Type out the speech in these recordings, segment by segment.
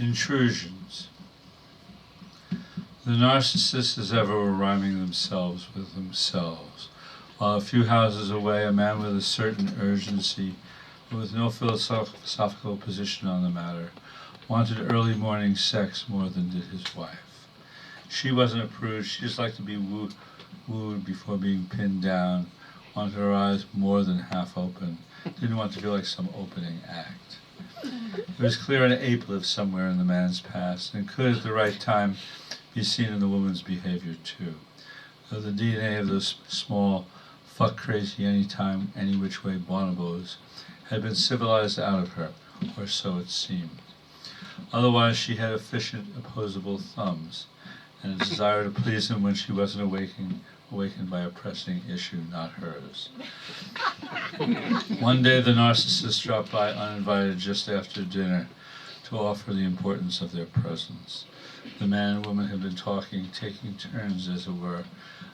Intrusions. The narcissists, as ever, were rhyming themselves with themselves. While a few houses away, a man with a certain urgency, but with no philosophical position on the matter, wanted early morning sex more than did his wife. She wasn't a prude. She just liked to be wooed before being pinned down, wanted her eyes more than half open, didn't want to feel like some opening act. It was clear an ape lived somewhere in the man's past, and could at the right time be seen in the woman's behavior too. Though the DNA of those small, fuck crazy anytime, any which way bonobos had been civilized out of her, or so it seemed. Otherwise she had efficient, opposable thumbs, and a desire to please him when she wasn't awakened by a pressing issue, not hers. One day the narcissist dropped by uninvited just after dinner to offer the importance of their presence. The man and woman had been talking, taking turns as it were,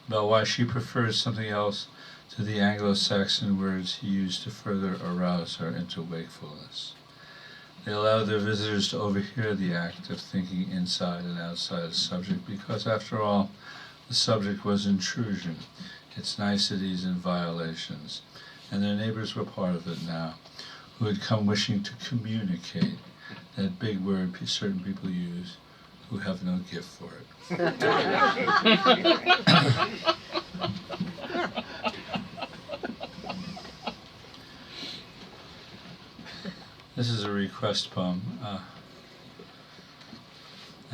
about why she preferred something else to the Anglo-Saxon words he used to further arouse her into wakefulness. They allowed their visitors to overhear the act of thinking inside and outside a subject because, after all, the subject was intrusion, its niceties and violations, and their neighbors were part of it now, who had come wishing to communicate, that big word certain people use, who have no gift for it. This is a request poem. I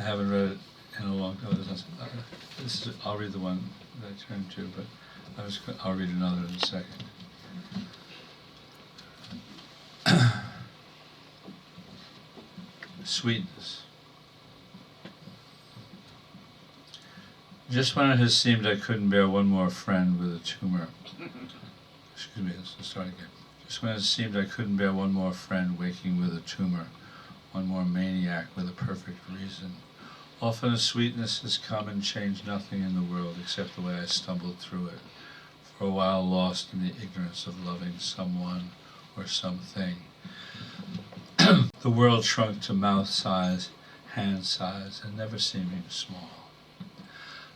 haven't read it in a long time. I'll read the one that I turned to, but I'll read another in a second. Sweetness. Just when it has seemed I couldn't bear one more friend with a tumor. Excuse me, let's start again. Just when it seemed I couldn't bear one more friend waking with a tumor, one more maniac with a perfect reason. Often a sweetness has come and changed nothing in the world except the way I stumbled through it, for a while lost in the ignorance of loving someone or something. The world shrunk to mouth size, hand size, and never seeming small.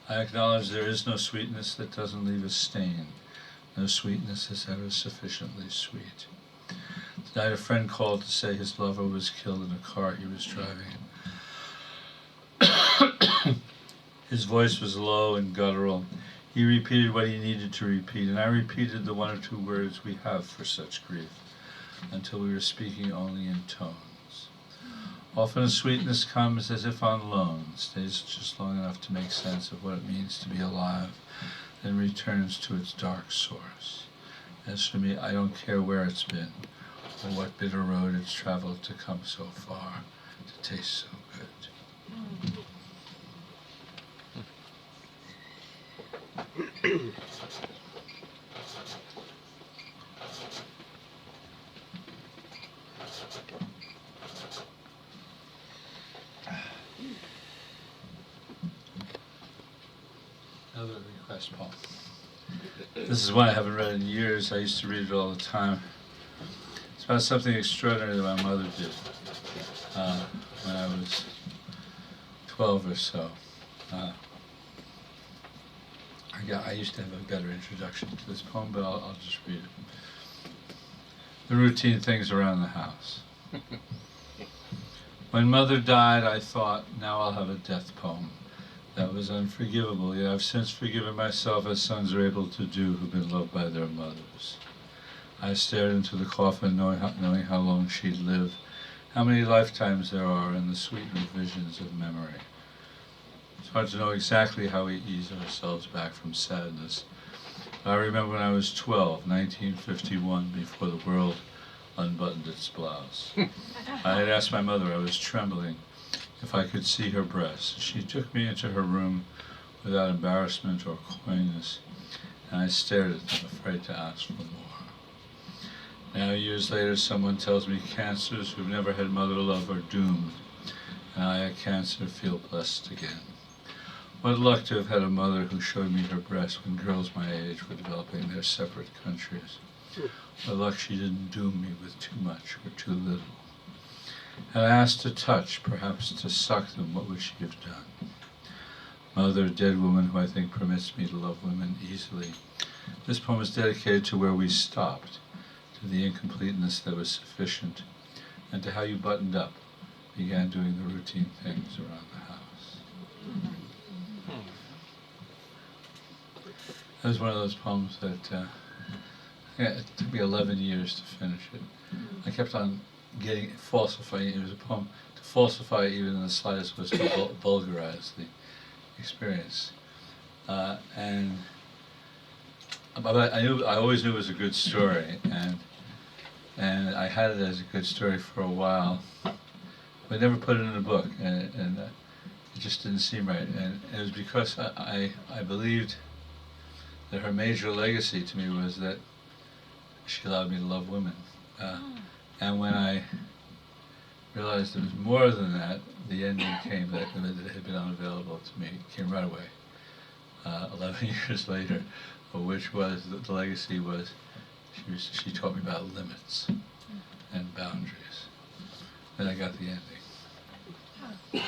I acknowledge there is no sweetness that doesn't leave a stain. No sweetness is ever sufficiently sweet. Tonight a friend called to say his lover was killed in a car he was driving. His voice was low and guttural. He repeated what he needed to repeat, and I repeated the one or two words we have for such grief, until we were speaking only in tones. Often a sweetness comes as if on loan, stays just long enough to make sense of what it means to be alive, then returns to its dark source. As for me, I don't care where it's been, or what bitter road it's traveled to come so far, to taste so good. Another request poem. This is one I haven't read in years. I used to read it all the time. It's about something extraordinary that my mother did when I was 12 or so. I used to have a better introduction to this poem, but I'll just read it. The routine things around the house. When Mother died, I thought, now I'll have a death poem. That was unforgivable, yet I've since forgiven myself as sons are able to do who've been loved by their mothers. I stared into the coffin knowing how long she'd lived, how many lifetimes there are in the sweetened visions of memory. It's hard to know exactly how we ease ourselves back from sadness. But I remember when I was 12, 1951, before the world unbuttoned its blouse. I had asked my mother, I was trembling, if I could see her breasts. She took me into her room without embarrassment or coyness, and I stared at them, afraid to ask for more. Now, years later, someone tells me cancers who've never had mother love are doomed. and I had cancer, feel blessed again. What luck to have had a mother who showed me her breast when girls my age were developing their separate countries. What luck she didn't doom me with too much or too little. Had I asked to touch, perhaps to suck them, what would she have done? Mother, dead woman who I think permits me to love women easily. This poem is dedicated to where we stopped, to the incompleteness that was sufficient, and to how you buttoned up, began doing the routine things around the house. That was one of those poems that it took me 11 years to finish it. I kept on falsifying it. It was a poem to falsify even in the slightest was to vulgarize the experience. But I always knew it was a good story, and I had it as a good story for a while, but I never put it in a book, and it just didn't seem right. And it was because I believed that her major legacy to me was that she allowed me to love women. And when I realized there was more than that, the ending came that it had been unavailable to me. It came right away, 11 years later, which was, the legacy was, she taught me about limits and boundaries. Then I got the ending.